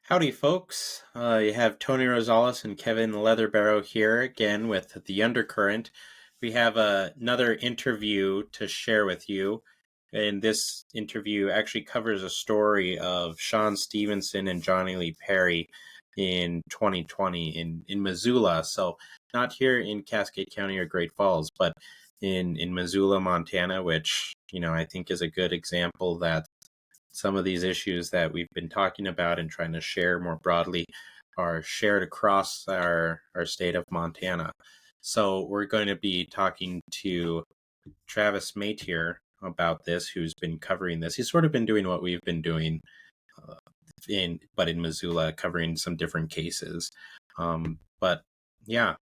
Howdy, folks. You have Tony Rosales and Kevin Leatherbarrow here again with the Undercurrent. We have another interview to share with you. And this interview actually covers a story of Sean Stevenson and Johnny Lee Perry in 2020 in Missoula. So, not here in Cascade County or Great Falls, but in Missoula, Montana, which, I think is a good example that some of these issues that we've been talking about and trying to share more broadly are shared across our state of Montana. So we're going to be talking to Travis Matier about this, who's been covering this. He's sort of been doing what we've been doing uh, in Missoula, covering some different cases. But yeah,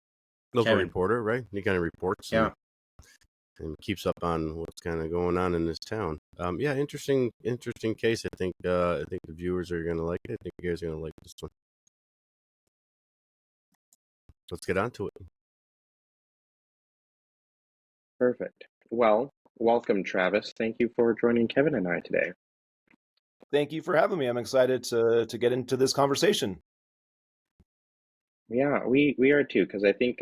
Local Kevin, reporter, right? He kind of reports yeah. and keeps up on what's kind of going on in this town. Yeah, interesting case. I think the viewers are gonna like it. I think you guys are gonna like this one. Let's get on to it. Perfect. Well, welcome, Travis. Thank you for joining Kevin and I today. Thank you for having me. I'm excited to get into this conversation. Yeah, we are too, because I think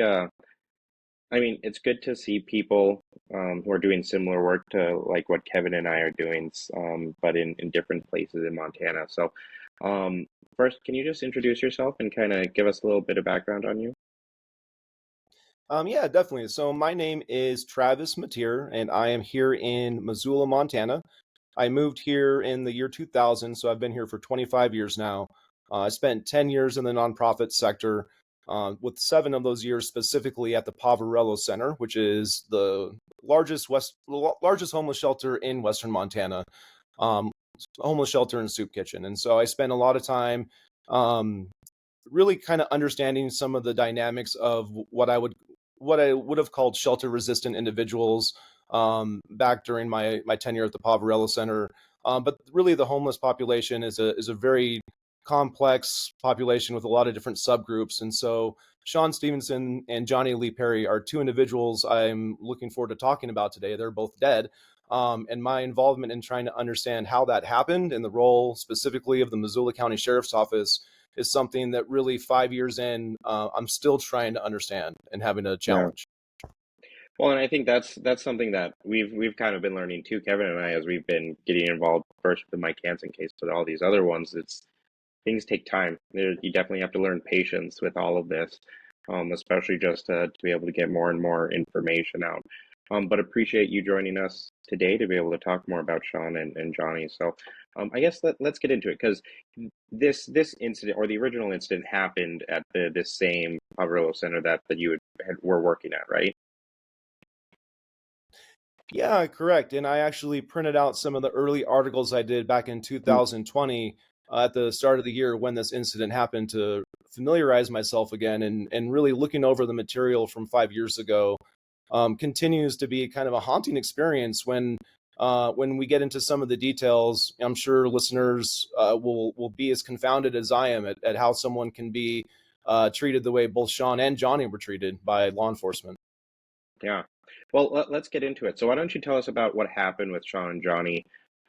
it's good to see people who are doing similar work to like what Kevin and I are doing, but in different places in Montana. So, first, can you just introduce yourself and kind of give us a little bit of background on you? Yeah, definitely. So my name is Travis Matier, and I am here in Missoula, Montana. I moved here in the year 2000, so I've been here for 25 years now. I spent 10 years in the nonprofit sector, with 7 of those years specifically at the Poverello Center, which is the largest homeless shelter in Western Montana, um, homeless shelter and soup kitchen. And so I spent a lot of time um, really kind of understanding some of the dynamics of what I would have called shelter resistant individuals back during my tenure at the Poverello Center. But really, the homeless population is a very complex population with a lot of different subgroups, and so Sean Stevenson and Johnny Lee Perry are 2 individuals I'm looking forward to talking about today. They're both dead. And my involvement in trying to understand how that happened and the role specifically of the Missoula County Sheriff's Office is something that really 5 years in, I'm still trying to understand and having a Yeah. challenge. Well, and I think that's something that we've kind of been learning too, Kevin and I, as we've been getting involved first with the Mike Hansen case, but all these other ones. It's things take time. You definitely have to learn patience with all of this, especially just to be able to get more and more information out. But appreciate you joining us today to be able to talk more about Sean and Johnny. So I guess let's get into it, because this incident, or the original incident, happened at this same Poverello Center that you were working at, right? Yeah, correct. And I actually printed out some of the early articles I did back in 2020 at the start of the year when this incident happened to familiarize myself again and really looking over the material from 5 years ago continues to be kind of a haunting experience when we get into some of the details. I'm sure listeners will be as confounded as I am at how someone can be treated the way both Sean and Johnny were treated by law enforcement. Yeah. Well, let's get into it. So why don't you tell us about what happened with Sean and Johnny,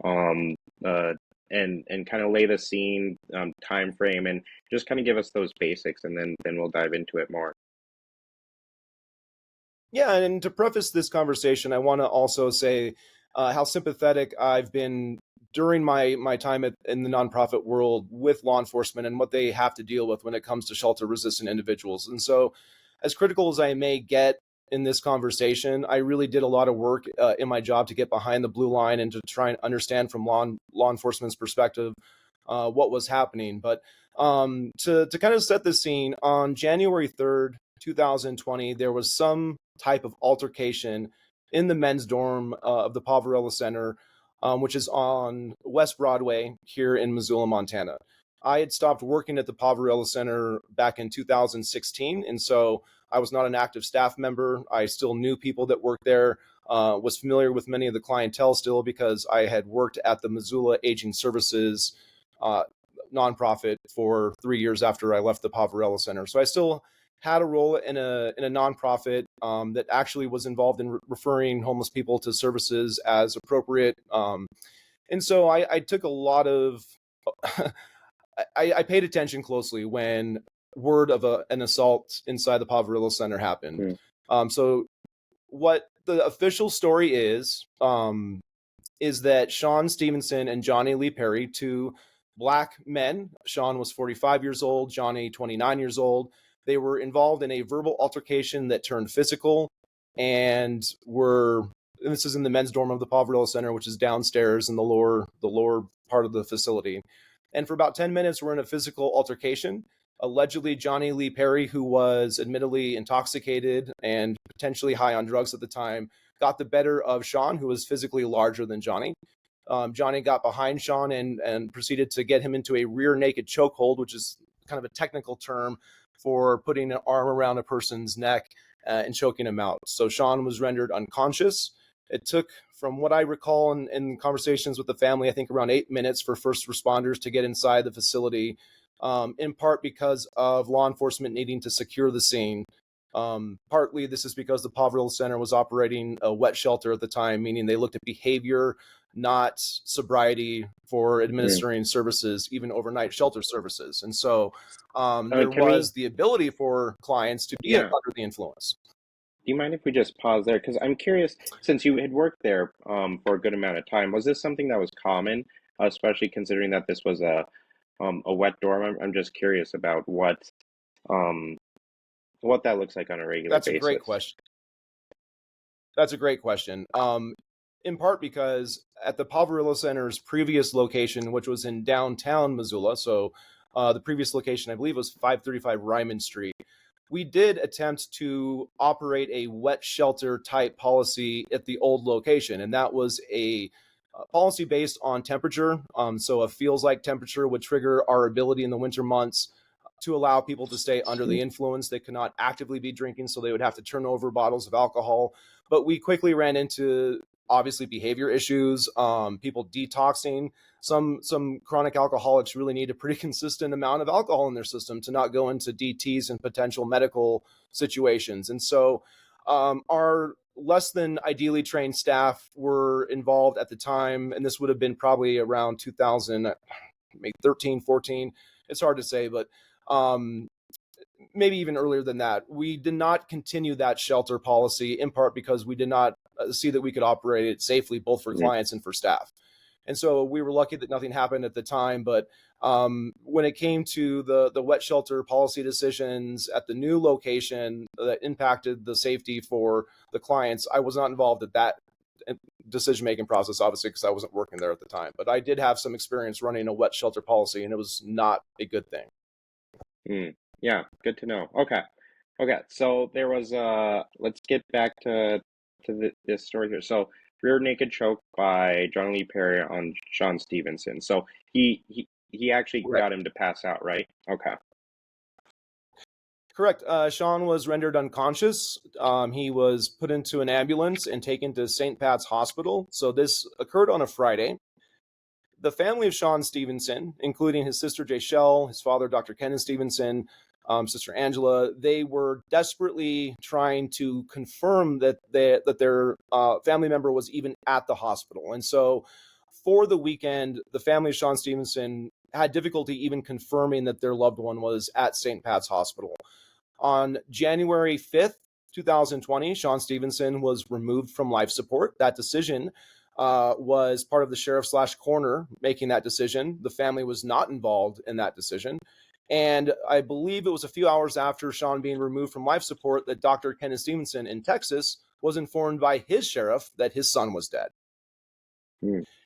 um, uh, and kind of lay the scene, time frame, and just kind of give us those basics, and then we'll dive into it more. Yeah, and to preface this conversation, I want to also say how sympathetic I've been during my time in the nonprofit world with law enforcement and what they have to deal with when it comes to shelter resistant individuals. And so, as critical as I may get in this conversation, I really did a lot of work in my job to get behind the blue line and to try and understand from law enforcement's perspective what was happening. But to kind of set the scene, on January 3rd, 2020, there was some type of altercation in the men's dorm of the Poverello Center, which is on West Broadway here in Missoula, Montana. I had stopped working at the Poverello Center back in 2016, and so I was not an active staff member. I still knew people that worked there, was familiar with many of the clientele still because I had worked at the Missoula Aging Services uh, nonprofit for 3 years after I left the Poverello Center. So I still had a role in a nonprofit that actually was involved in referring homeless people to services as appropriate. And so I took a lot of I paid attention closely when word of an assault inside the Poverello Center happened. So what the official story is that Sean Stevenson and Johnny Lee Perry, two Black men, Sean was 45 years old, Johnny 29 years old, they were involved in a verbal altercation that turned physical, and this is in the men's dorm of the Poverello Center, which is downstairs in the lower part of the facility. And for about 10 minutes, we're in a physical altercation. Allegedly, Johnny Lee Perry, who was admittedly intoxicated and potentially high on drugs at the time, got the better of Sean, who was physically larger than Johnny. Johnny got behind Sean and proceeded to get him into a rear naked chokehold, which is kind of a technical term for putting an arm around a person's neck and choking him out. So Sean was rendered unconscious. It took, from what I recall in conversations with the family, I think around 8 minutes for first responders to get inside the facility, in part because of law enforcement needing to secure the scene. Partly this is because the Poverello Center was operating a wet shelter at the time, meaning they looked at behavior, not sobriety, for administering services, even overnight shelter services. And so there was the ability for clients to be under the influence. Do you mind if we just pause there? Because I'm curious, since you had worked there for a good amount of time, was this something that was common, especially considering that this was a wet dorm? I'm just curious about what that looks like on a regular basis. That's a great question. That's a great question. In part because at the Poverello Center's previous location, which was in downtown Missoula, so the previous location, I believe, was 535 Ryman Street, we did attempt to operate a wet shelter type policy at the old location, and that was a policy based on temperature. So a feels like temperature would trigger our ability in the winter months to allow people to stay under the influence. They could not actively be drinking, so they would have to turn over bottles of alcohol. But we quickly ran into, obviously, behavior issues, people detoxing. Some chronic alcoholics really need a pretty consistent amount of alcohol in their system to not go into DTs and potential medical situations. And so our less than ideally trained staff were involved at the time, and this would have been probably around 2013, 14. It's hard to say, but maybe even earlier than that. We did not continue that shelter policy, in part because we did not see that we could operate it safely, both for clients and for staff. And so we were lucky that nothing happened at the time. But when it came to the wet shelter policy decisions at the new location that impacted the safety for the clients, I was not involved at that decision-making process, obviously, because I wasn't working there at the time. But I did have some experience running a wet shelter policy, and it was not a good thing. Yeah, good to know. Okay. So there was let's get back to this story here. So rear naked choke by John Lee Perry on Sean Stevenson. So he actually got him to pass out, right? Okay. Correct. Sean was rendered unconscious. He was put into an ambulance and taken to St. Pat's Hospital. So this occurred on a Friday. The family of Sean Stevenson, including his sister Jaychelle, his father Dr. Kenneth Stevenson, sister Angela, they were desperately trying to confirm that their family member was even at the hospital. And so for the weekend, the family of Sean Stevenson had difficulty even confirming that their loved one was at St. Pat's Hospital. On January 5th, 2020, Sean Stevenson was removed from life support. That decision was part of the sheriff/coroner making that decision. The family was not involved in that decision. And I believe it was a few hours after Sean being removed from life support that Dr. Kenneth Stevenson in Texas was informed by his sheriff that his son was dead.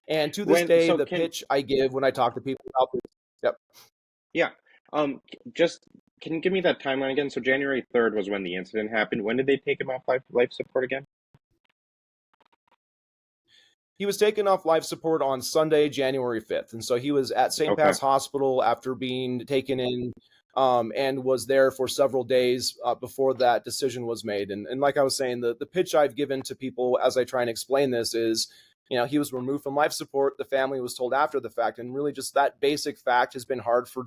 And to this day, pitch I give when I talk to people about this. Yep. Yeah. Just can you give me that timeline again? So January 3rd was when the incident happened. When did they take him off life support again? He was taken off life support on Sunday, January 5th. And so he was at St. Pat's Hospital after being taken in and was there for several days before that decision was made. And like I was saying, the pitch I've given to people as I try and explain this is, he was removed from life support. The family was told after the fact. And really just that basic fact has been hard for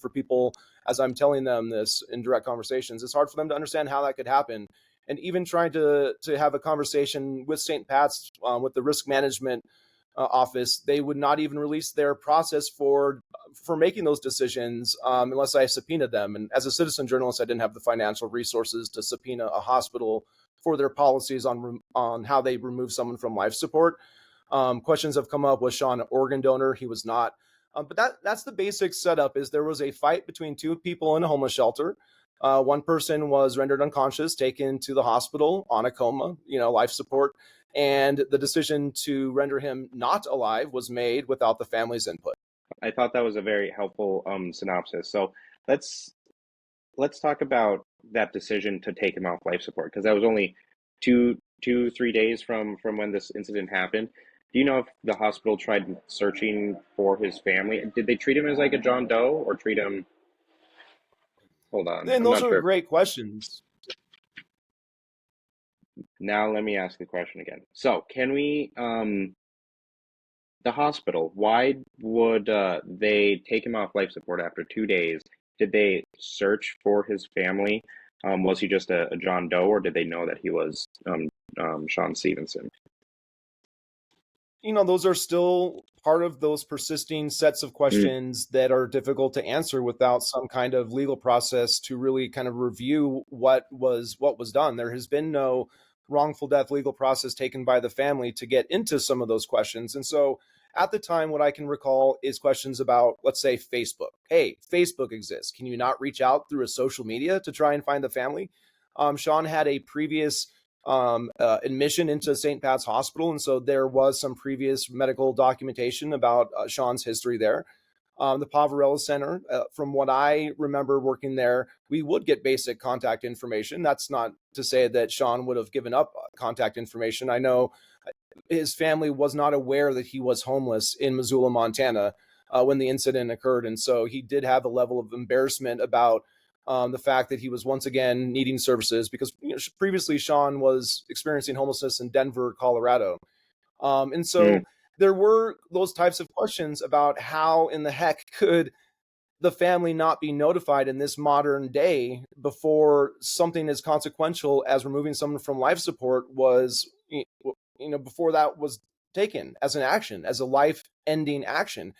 people, as I'm telling them this in direct conversations, it's hard for them to understand how that could happen. And even trying to have a conversation with St. Pat's, with the risk management office, they would not even release their process for making those decisions unless I subpoenaed them. And as a citizen journalist, I didn't have the financial resources to subpoena a hospital for their policies on how they remove someone from life support. Questions have come up: was Sean an organ donor? He was not. But that's the basic setup. Is there was a fight between two people in a homeless shelter. One person was rendered unconscious, taken to the hospital on a coma, life support, and the decision to render him not alive was made without the family's input. I thought that was a very helpful synopsis. So let's talk about that decision to take him off life support, because that was only 3 days from when this incident happened. Do you know if the hospital tried searching for his family? Did they treat him as like a John Doe, or treat him? Hold on, And I'm those not are sure. great questions. Now let me ask the question again. So can we, the hospital, why would they take him off life support after 2 days? Did they search for his family? Was he just a John Doe, or did they know that he was Sean Stevenson? Those are still part of those persisting sets of questions that are difficult to answer without some kind of legal process to really kind of review what was done. There has been no wrongful death legal process taken by the family to get into some of those questions. And so at the time, what I can recall is questions about, let's say, Facebook. Hey, Facebook exists. Can you not reach out through a social media to try and find the family? Sean had a previous admission into St. Pat's Hospital, and so there was some previous medical documentation about Sean's history there. The Poverello Center, from what I remember working there, we would get basic contact information. That's not to say that Sean would have given up contact information. I know his family was not aware that he was homeless in Missoula, Montana, when the incident occurred. And so he did have a level of embarrassment about the fact that he was once again needing services, because previously Sean was experiencing homelessness in Denver, Colorado. And so there were those types of questions about how in the heck could the family not be notified in this modern day before something as consequential as removing someone from life support was, before that was taken as an action, as a life-ending action.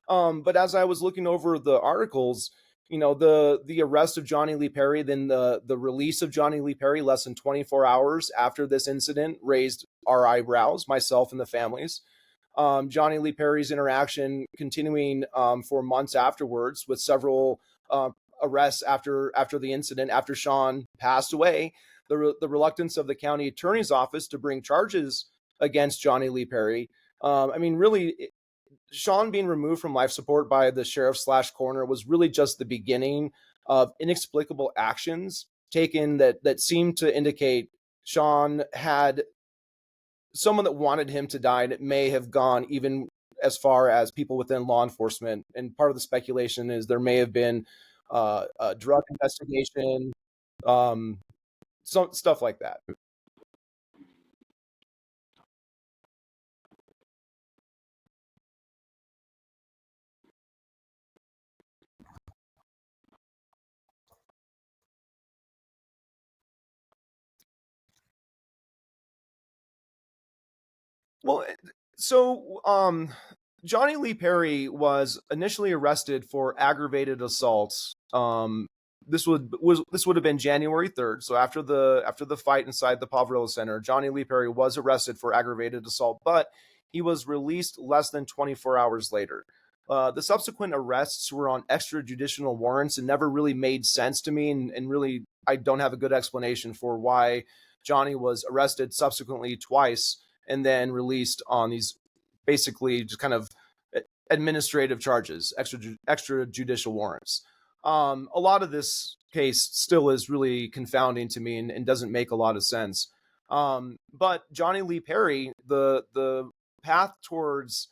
But as I was looking over the articles, the arrest of Johnny Lee Perry, then the release of Johnny Lee Perry less than 24 hours after this incident raised our eyebrows, myself and the families. Johnny Lee Perry's interaction continuing for months afterwards, with several arrests after the incident, after Sean passed away. The reluctance of the county attorney's office to bring charges against Johnny Lee Perry. Really, Sean being removed from life support by the sheriff/coroner was really just the beginning of inexplicable actions taken that seemed to indicate Sean had someone that wanted him to die, and it may have gone even as far as people within law enforcement. And part of the speculation is there may have been a drug investigation, some stuff like that. Well, so Johnny Lee Perry was initially arrested for aggravated assault. This would have been January 3rd. So after the fight inside the Poverello Center, Johnny Lee Perry was arrested for aggravated assault, but he was released less than 24 hours later. The subsequent arrests were on extrajudicial warrants and never really made sense to me, and really I don't have a good explanation for why Johnny was arrested subsequently twice and then released on these basically just kind of administrative charges, extrajudicial warrants. A lot of this case still is really confounding to me and doesn't make a lot of sense. But Johnny Lee Perry, the path towards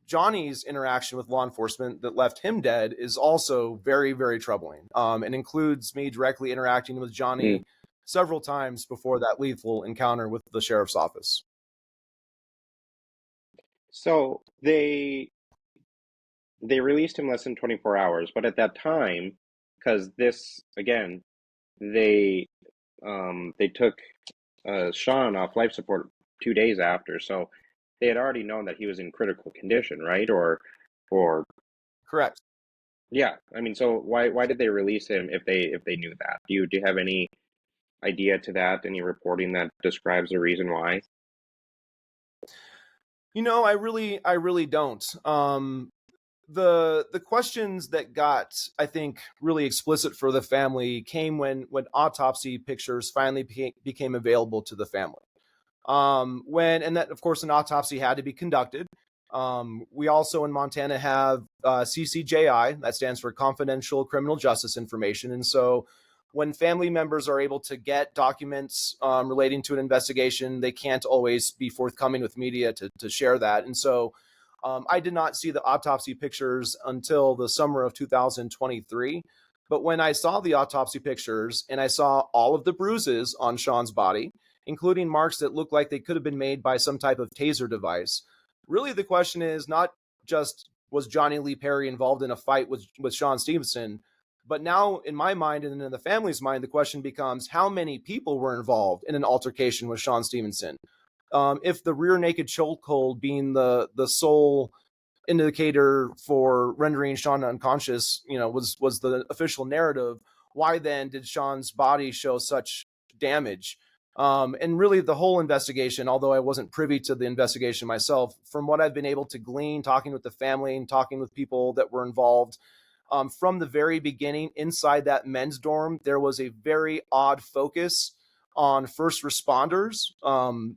Johnny's interaction with law enforcement that left him dead is also very, very troubling, and includes me directly interacting with Johnny several times before that lethal encounter with the sheriff's office. So they released him less than 24 hours, but at that time, because this again, they took Sean off life support 2 days after. So they had already known that he was in critical condition, right? Or Correct. yeah, I mean, so why did they release him if they knew that? Do you have any idea to that? Any reporting that describes the reason why? I really don't. The questions that got, I think, really explicit for the family came when autopsy pictures finally became available to the family. And that, of course, an autopsy had to be conducted. We also in Montana have CCJI, that stands for Confidential Criminal Justice Information. And so when family members are able to get documents relating to an investigation, they can't always be forthcoming with media to share that. And so I did not see the autopsy pictures until the summer of 2023. But when I saw the autopsy pictures and I saw all of the bruises on Sean's body, including marks that look like they could have been made by some type of taser device, really the question is not just was Johnny Lee Perry involved in a fight with Sean Stevenson, but now in my mind and in the family's mind, the question becomes how many people were involved in an altercation with Sean Stevenson? If the rear naked chokehold being the sole indicator for rendering Sean unconscious, was the official narrative, why then did Sean's body show such damage? And really, the whole investigation, although I wasn't privy to the investigation myself, from what I've been able to glean, talking with the family and talking with people that were involved, from the very beginning, inside that men's dorm, there was a very odd focus on first responders.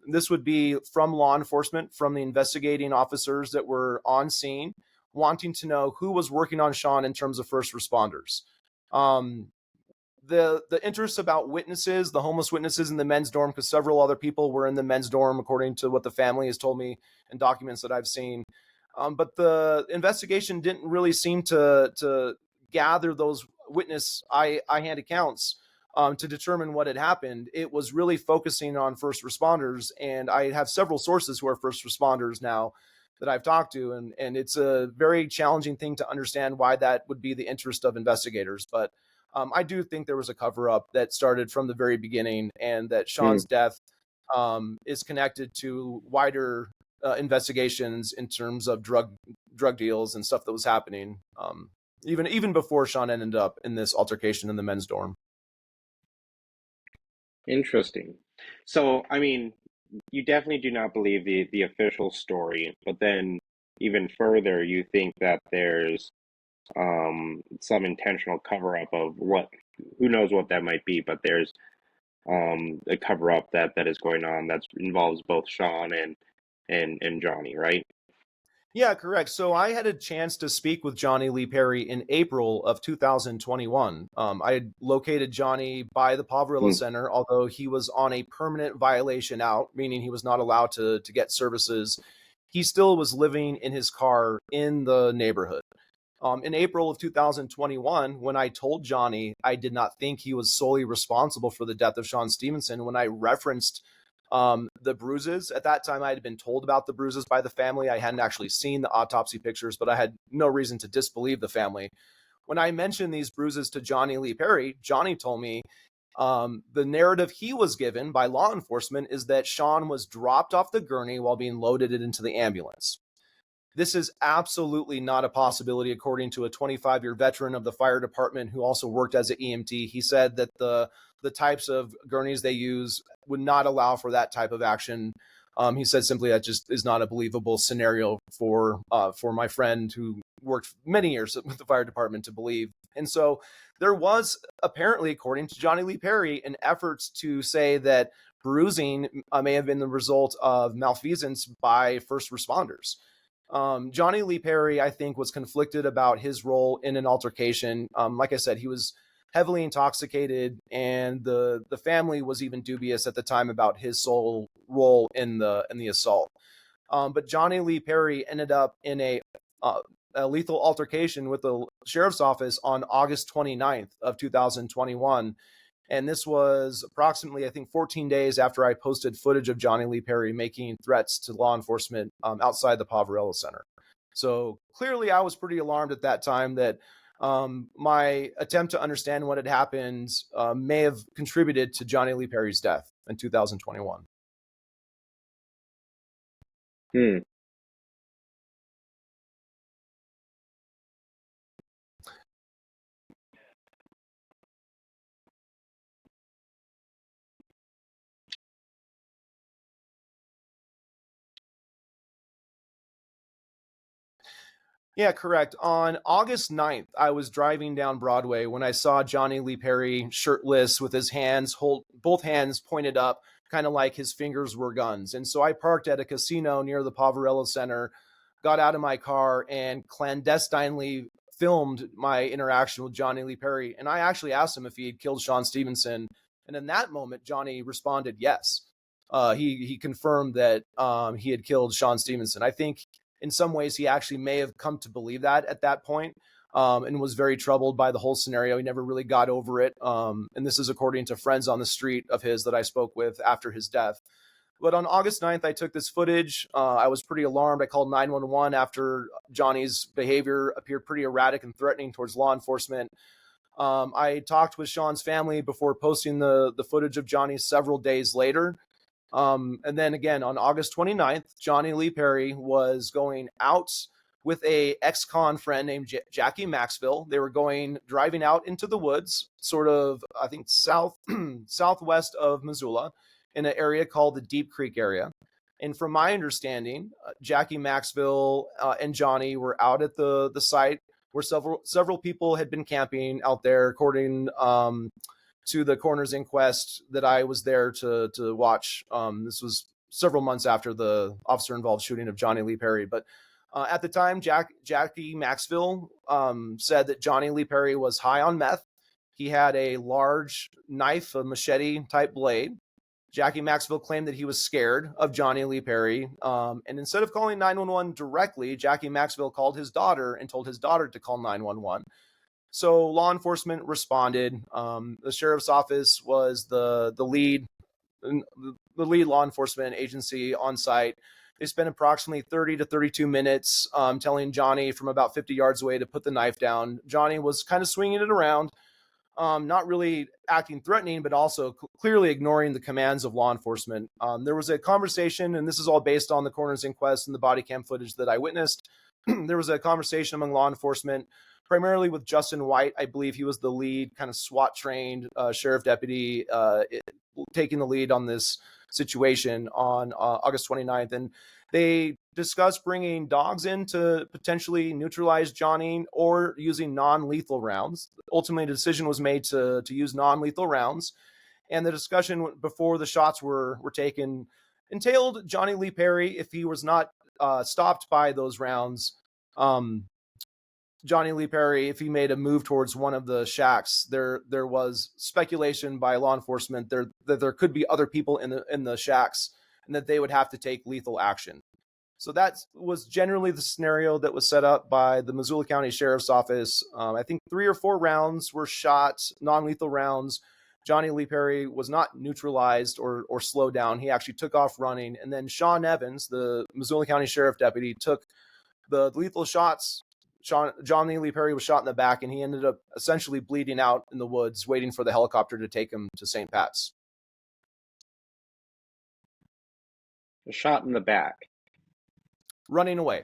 This would be from law enforcement, from the investigating officers that were on scene, wanting to know who was working on Sean in terms of first responders. The interest about witnesses, the homeless witnesses in the men's dorm, because several other people were in the men's dorm, according to what the family has told me and documents that I've seen. But the investigation didn't really seem to gather those witness eye-hand accounts to determine what had happened. It was really focusing on first responders, and I have several sources who are first responders now that I've talked to, and it's a very challenging thing to understand why that would be the interest of investigators. But I do think there was a cover-up that started from the very beginning, and that Sean's death is connected to wider investigations in terms of drug deals and stuff that was happening, even before Sean ended up in this altercation in the men's dorm. Interesting. So, I mean, you definitely do not believe the official story, but then even further, you think that there's some intentional cover up of who knows what that might be, but there's a cover up that is going on that involves both Sean and Johnny, right? Yeah, correct. So I had a chance to speak with Johnny Lee Perry in April of 2021. I had located Johnny by the Poverilla Center, although he was on a permanent violation out, meaning he was not allowed to get services. He still was living in his car in the neighborhood. In April of 2021, when I told Johnny I did not think he was solely responsible for the death of Sean Stevenson, when I referenced the bruises, at that time I had been told about the bruises by the family. I hadn't actually seen the autopsy pictures, but I had no reason to disbelieve the family. When I mentioned these bruises to Johnny Lee Perry, Johnny told me the narrative he was given by law enforcement is that Sean was dropped off the gurney while being loaded into the ambulance. This is absolutely not a possibility, according to a 25-year veteran of the fire department who also worked as an EMT. He said that the types of gurneys they use would not allow for that type of action. He said simply that just is not a believable scenario for my friend who worked many years with the fire department to believe. And so there was apparently, according to Johnny Lee Perry, an effort to say that bruising may have been the result of malfeasance by first responders. Johnny Lee Perry, I think, was conflicted about his role in an altercation. Like I said, he was heavily intoxicated, and the family was even dubious at the time about his sole role in the assault. But Johnny Lee Perry ended up in a lethal altercation with the sheriff's office on August 29th of 2021. And this was approximately, I think, 14 days after I posted footage of Johnny Lee Perry making threats to law enforcement outside the Poverilla Center. So clearly I was pretty alarmed at that time that my attempt to understand what had happened may have contributed to Johnny Lee Perry's death in 2021. Hmm. Yeah, correct. On August 9th, I was driving down Broadway when I saw Johnny Lee Perry shirtless with his hands both hands pointed up, kind of like his fingers were guns. And so I parked at a casino near the Poverello Center, got out of my car, and clandestinely filmed my interaction with Johnny Lee Perry. And I actually asked him if he had killed Sean Stevenson. And in that moment, Johnny responded yes. He confirmed that he had killed Sean Stevenson. I think in some ways he actually may have come to believe that at that point, and was very troubled by the whole scenario. He never really got over it. And this is according to friends on the street of his that I spoke with after his death. But on August 9th, I took this footage. I was pretty alarmed. I called 911 after Johnny's behavior appeared pretty erratic and threatening towards law enforcement. I talked with Sean's family before posting the footage of Johnny several days later. And then again, on August 29th, Johnny Lee Perry was going out with a ex-con friend named Jackie Maxville. They were driving out into the woods, sort of, I think, southwest of Missoula, in an area called the Deep Creek area. And from my understanding, Jackie Maxville and Johnny were out at the site where several people had been camping out there, according to the coroner's inquest that I was there to watch. This was several months after the officer-involved shooting of Johnny Lee Perry. But at the time, Jackie Maxville said that Johnny Lee Perry was high on meth. He had a large knife, a machete-type blade. Jackie Maxville claimed that he was scared of Johnny Lee Perry. And instead of calling 911 directly, Jackie Maxville called his daughter and told his daughter to call 911. So law enforcement responded. The sheriff's office was the lead law enforcement agency on site. They spent approximately 30 to 32 minutes telling Johnny from about 50 yards away to put the knife down. Johnny was kind of swinging it around, not really acting threatening, but also clearly ignoring the commands of law enforcement. There was a conversation, and this is all based on the coroner's inquest and the body cam footage that I witnessed. There was a conversation among law enforcement, primarily with Justin White. I believe he was the lead kind of SWAT trained sheriff deputy taking the lead on this situation on August 29th. And they discussed bringing dogs in to potentially neutralize Johnny or using non-lethal rounds. Ultimately, a decision was made to use non-lethal rounds. And the discussion before the shots were taken entailed Johnny Lee Perry, if he was not stopped by those rounds, Johnny Lee Perry, if he made a move towards one of the shacks, there was speculation by law enforcement that there could be other people in the shacks and that they would have to take lethal action. So that was generally the scenario that was set up by the Missoula County Sheriff's Office. I think 3 or 4 rounds were shot, non-lethal rounds. Johnny Lee Perry was not neutralized or slowed down. He actually took off running. And then Sean Evans, the Missoula County Sheriff deputy, took the lethal shots. Johnny Lee Perry was shot in the back, and he ended up essentially bleeding out in the woods, waiting for the helicopter to take him to St. Pat's. A shot in the back. Running away.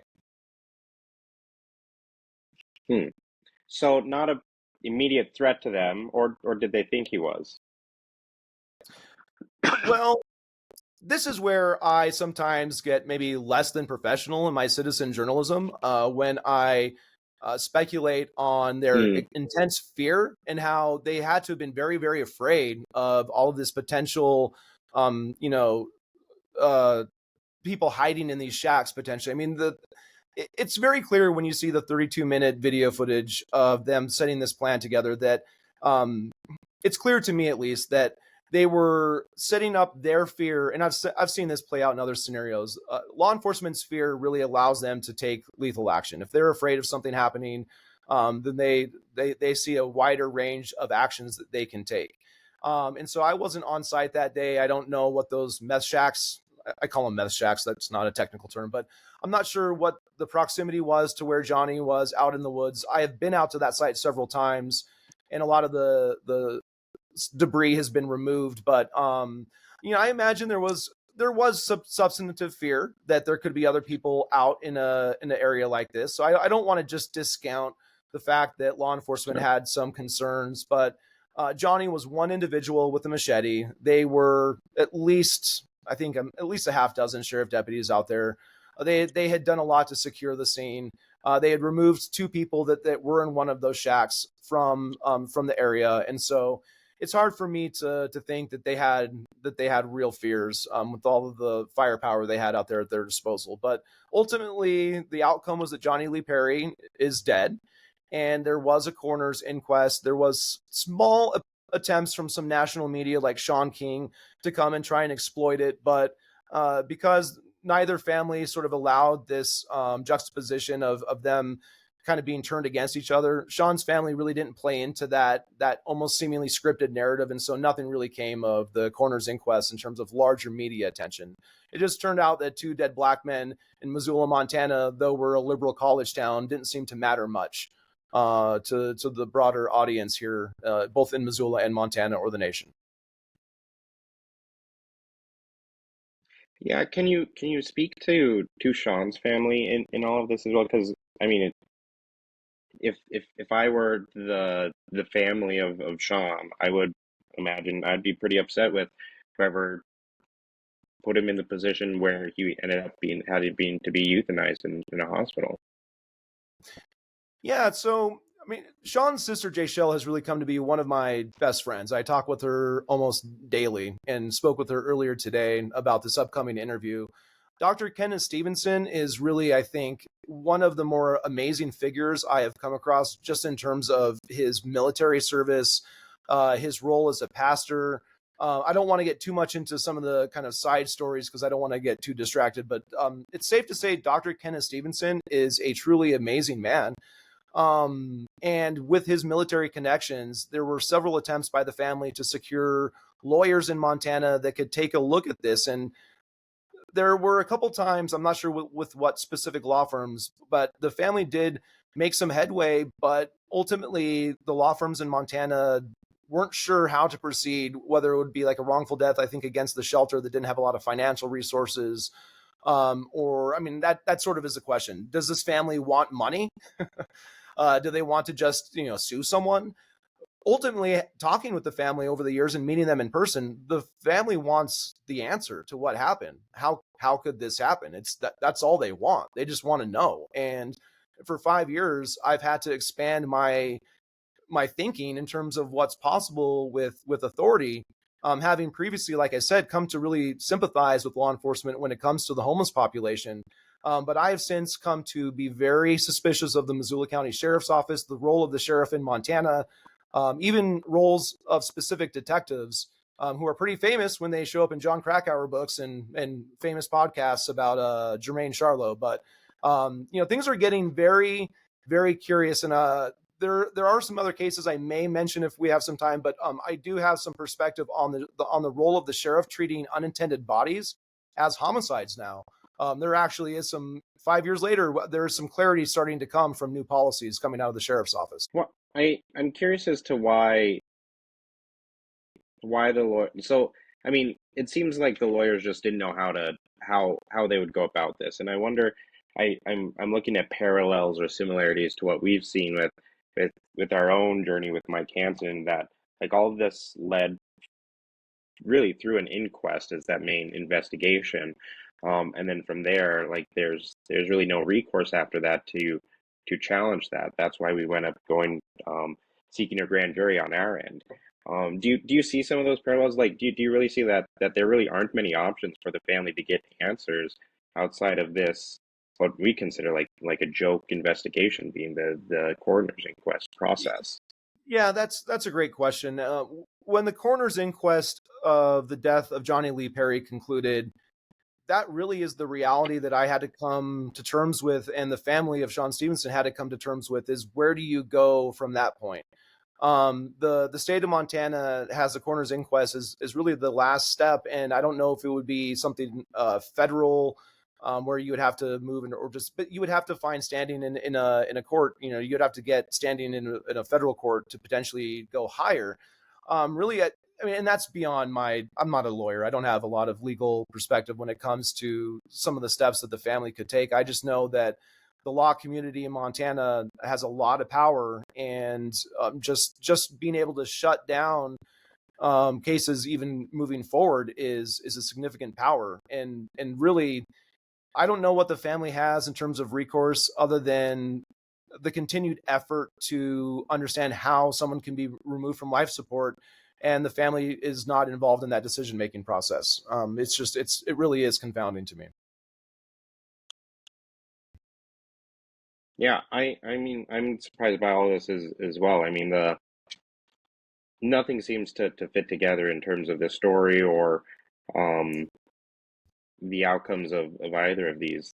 So not a immediate threat to them, or did they think he was? Well, this is where I sometimes get maybe less than professional in my citizen journalism when I speculate on their intense fear and how they had to have been very, very afraid of all of this potential, people hiding in these shacks potentially. I mean, it's very clear when you see the 32-minute video footage of them setting this plan together that it's clear to me, at least, that they were setting up their fear. And I've seen this play out in other scenarios. Law enforcement's fear really allows them to take lethal action. If they're afraid of something happening, then they see a wider range of actions that they can take. And so I wasn't on site that day. I don't know what those meth shacks, I call them meth shacks. That's not a technical term, but I'm not sure what the proximity was to where Johnny was out in the woods. I have been out to that site several times, and a lot of the debris has been removed. But I imagine there was there was substantive fear that there could be other people out in an area like this. So I don't want to just discount the fact that law enforcement had some concerns, but Johnny was one individual with a machete. They were at least, I think, at least a half dozen sheriff deputies out there. They had done a lot to secure the scene. They had removed two people that were in one of those shacks from the area, and so it's hard for me to think that they had real fears with all of the firepower they had out there at their disposal. But ultimately, the outcome was that Johnny Lee Perry is dead, and there was a coroner's inquest. There was small attempts from some national media like Sean King to come and try and exploit it, but because neither family sort of allowed this juxtaposition of them kind of being turned against each other, Sean's family really didn't play into that almost seemingly scripted narrative, and so nothing really came of the coroner's inquest in terms of larger media attention. It just turned out that two dead black men in Missoula, Montana, though we're a liberal college town, didn't seem to matter much to the broader audience here, both in Missoula and Montana or the nation. Yeah, can you speak to Sean's family in all of this as well? Because I mean, if I were the family of Sean, I would imagine I'd be pretty upset with whoever put him in the position where he ended up being to be euthanized in a hospital. Yeah, so I mean, Sean's sister Jay Shell has really come to be one of my best friends. I talk with her almost daily and spoke with her earlier today about this upcoming interview. Dr. Kenneth Stevenson is really, I think, one of the more amazing figures I have come across just in terms of his military service, his role as a pastor. I don't want to get too much into some of the kind of side stories because I don't want to get too distracted, but it's safe to say Dr. Kenneth Stevenson is a truly amazing man. And with his military connections, there were several attempts by the family to secure lawyers in Montana that could take a look at this. And there were a couple times, I'm not sure with what specific law firms, but the family did make some headway, but ultimately the law firms in Montana weren't sure how to proceed, whether it would be like a wrongful death, I think, against the shelter that didn't have a lot of financial resources. Or, I mean, that sort of is a question. Does this family want money? Do they want to just, sue someone? Ultimately, talking with the family over the years and meeting them in person, the family wants the answer to what happened. How could this happen? That's all they want. They just want to know. And for 5 years, I've had to expand my thinking in terms of what's possible with authority. Having previously, like I said, come to really sympathize with law enforcement when it comes to the homeless population. But I have since come to be very suspicious of the Missoula County Sheriff's Office, the role of the sheriff in Montana, even roles of specific detectives who are pretty famous when they show up in John Krakauer books and famous podcasts about Jermaine Charlo. But, things are getting very, very curious. And there are some other cases I may mention if we have some time, but I do have some perspective on the role of the sheriff treating unintended bodies as homicides now. There actually is 5 years later, there's some clarity starting to come from new policies coming out of the sheriff's office. Well, I'm curious as to why the lawyer. So I mean, it seems like the lawyers just didn't know how they would go about this, and I wonder. I'm looking at parallels or similarities to what we've seen with our own journey with Mike Hansen, that like all of this led really through an inquest as that main investigation, and then from there, like there's really no recourse after that to challenge that. That's why we went up going seeking a grand jury on our end. Do you see some of those parallels? Like, do you really see that there really aren't many options for the family to get answers outside of this, what we consider like a joke investigation, being the coroner's inquest process? Yeah, that's a great question. When the coroner's inquest of the death of Johnny Lee Perry concluded, that really is the reality that I had to come to terms with, and the family of Sean Stevenson had to come to terms with, is where do you go from that point? The state of Montana has a coroner's inquest is really the last step, and I don't know if it would be something federal, where you would have to move but you would have to find standing in a court. You'd have to get standing in a federal court to potentially go higher. Really, I mean, and that's beyond I'm not a lawyer. I don't have a lot of legal perspective when it comes to some of the steps that the family could take. I just know that the law community in Montana has a lot of power, and just being able to shut down cases even moving forward is a significant power. And really, I don't know what the family has in terms of recourse other than the continued effort to understand how someone can be removed from life support, and the family is not involved in that decision-making process. It really is confounding to me. Yeah, I mean, I'm surprised by all this as well. I mean, nothing seems to fit together in terms of the story or um the outcomes of either of these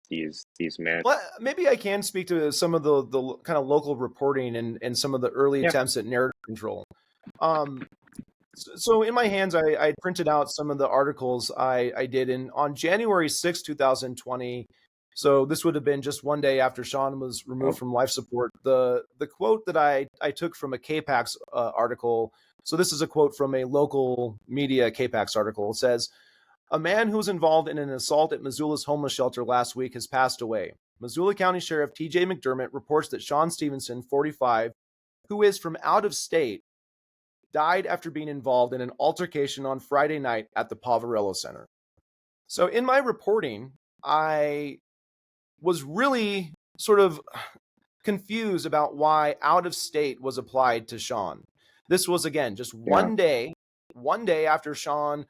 men. Well, maybe I can speak to some of the kind of local reporting and some of the early Yeah. attempts at narrative control. Um, so in my hands, I printed out some of the articles I did on January 6, 2020. So this would have been just one day after Sean was removed from life support. The quote that I took from a KPAX article. So this is a quote from a local media KPAX article. It says, "A man who was involved in an assault at Missoula's homeless shelter last week has passed away. Missoula County Sheriff TJ McDermott reports that Sean Stevenson, 45, who is from out of state, died after being involved in an altercation on Friday night at the Poverello Center." So in my reporting, I was really sort of confused about why out of state was applied to Sean. This was, again, just one day after Sean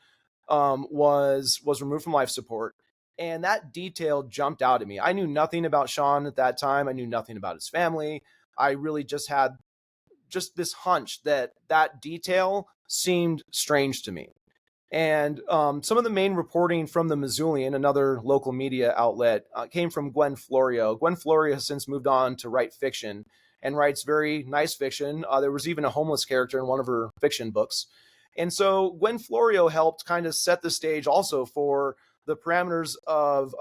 was removed from life support, and that detail jumped out at me. I knew nothing about Sean at that time. I knew nothing about his family. I really just had this hunch that detail seemed strange to me. And some of the main reporting from the Missoulian, another local media outlet, came from Gwen Florio. Gwen Florio has since moved on to write fiction and writes very nice fiction. There was even a homeless character in one of her fiction books. And so Gwen Florio helped kind of set the stage also for the parameters of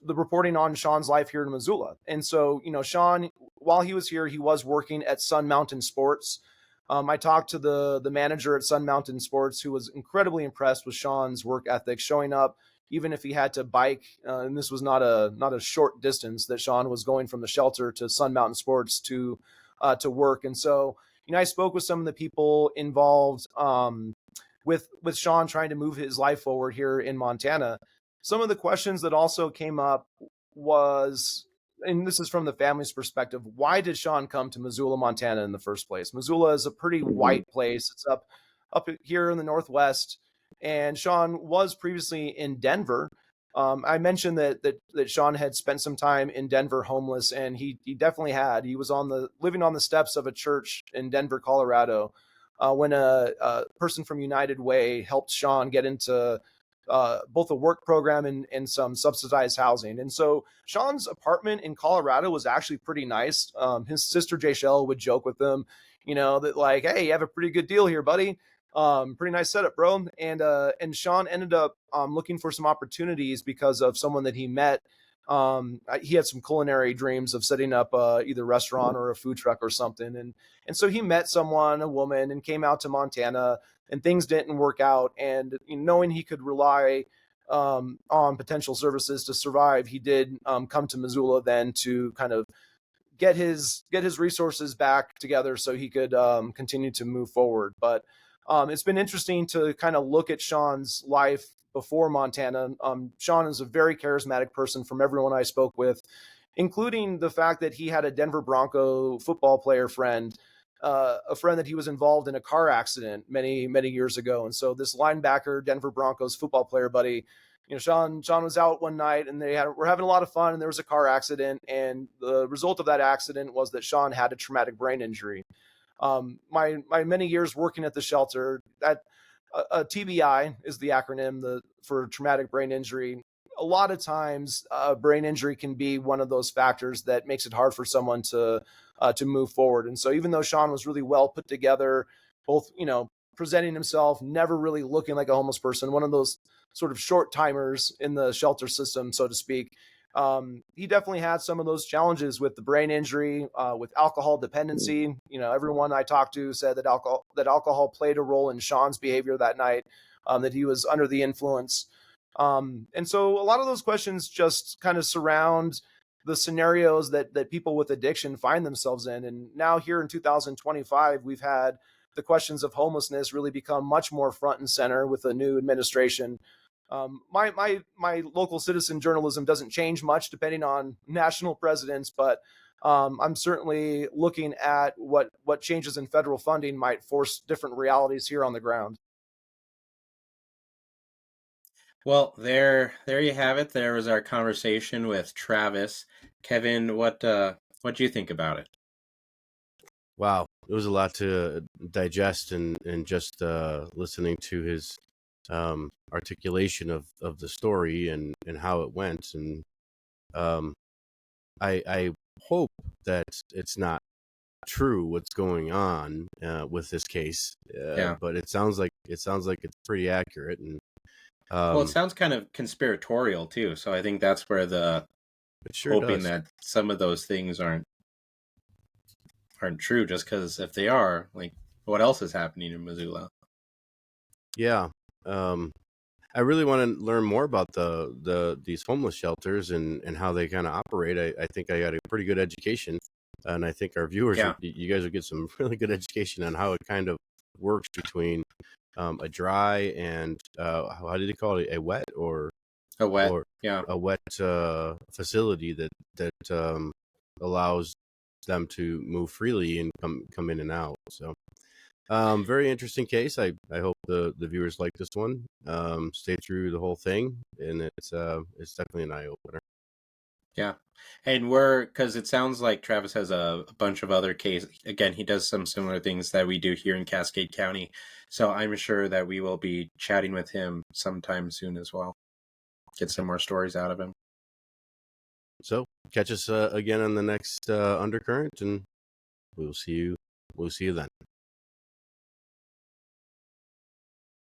the reporting on Sean's life here in Missoula. And so, Sean, while he was here, he was working at Sun Mountain Sports. I talked to the manager at Sun Mountain Sports, who was incredibly impressed with Sean's work ethic, showing up even if he had to bike. And this was not a short distance that Sean was going from the shelter to Sun Mountain Sports to work. And so, I spoke with some of the people involved with Sean trying to move his life forward here in Montana. Some of the questions that also came up was, and this is from the family's perspective, why did Sean come to Missoula, Montana in the first place? Missoula is a pretty white place. It's up here in the Northwest. And Sean was previously in Denver. I mentioned that Sean had spent some time in Denver homeless, and he definitely had. He was living on the steps of a church in Denver, Colorado, when a person from United Way helped Sean get into both a work program and some subsidized housing. And so Sean's apartment in Colorado was actually pretty nice. His sister Jayshell would joke with him, that like, hey, you have a pretty good deal here, buddy. Pretty nice setup, bro. And Sean ended up looking for some opportunities because of someone that he met. He had some culinary dreams of setting up either a restaurant or a food truck or something. And so he met a woman, and came out to Montana, and things didn't work out. And knowing he could rely on potential services to survive, he did come to Missoula then to kind of get his resources back together so he could continue to move forward. But it's been interesting to kind of look at Sean's life before Montana. Sean is a very charismatic person from everyone I spoke with, including the fact that he had a Denver Bronco football player friend, a friend that he was involved in a car accident many, many years ago. And so this linebacker, Denver Broncos football player buddy, Sean was out one night, and were having a lot of fun, and there was a car accident. And the result of that accident was that Sean had a traumatic brain injury. My many years working at the shelter, that a TBI is the acronym for traumatic brain injury. A lot of times, brain injury can be one of those factors that makes it hard for someone to move forward. And so, even though Sean was really well put together, both presenting himself, never really looking like a homeless person, one of those sort of short timers in the shelter system, so to speak, He definitely had some of those challenges with the brain injury, with alcohol dependency. Everyone I talked to said that alcohol played a role in Sean's behavior that night, that he was under the influence. And so a lot of those questions just kind of surround the scenarios that people with addiction find themselves in. And now here in 2025, we've had the questions of homelessness really become much more front and center with the new administration. My local citizen journalism doesn't change much depending on national presidents, but I'm certainly looking at what changes in federal funding might force different realities here on the ground. Well, there you have it. There was our conversation with Travis. Kevin, what do you think about it? Wow, it was a lot to digest, and just listening to his articulation of the story and how it went. And I hope that it's not true what's going on with this case, Yeah. but it sounds like it's pretty accurate. And Well, it sounds kind of conspiratorial too, so I think that's where the it sure hoping does. that some of those things aren't true, just because if they are, like, what else is happening in Missoula? Yeah. I really want to learn more about these homeless shelters and how they kind of operate. I think I got a pretty good education, and I think our viewers, Yeah. you guys will get some really good education on how it kind of works between a dry and how did they call it, a wet or A wet, or yeah. a wet facility that allows them to move freely and come in and out. So very interesting case. I hope the viewers like this one. Stay through the whole thing, and it's definitely an eye opener. Yeah. And because it sounds like Travis has a bunch of other cases. Again, he does some similar things that we do here in Cascade County. So I'm sure that we will be chatting with him sometime soon as well. Get some more stories out of him. So catch us again on the next Undercurrent, and we'll see you then.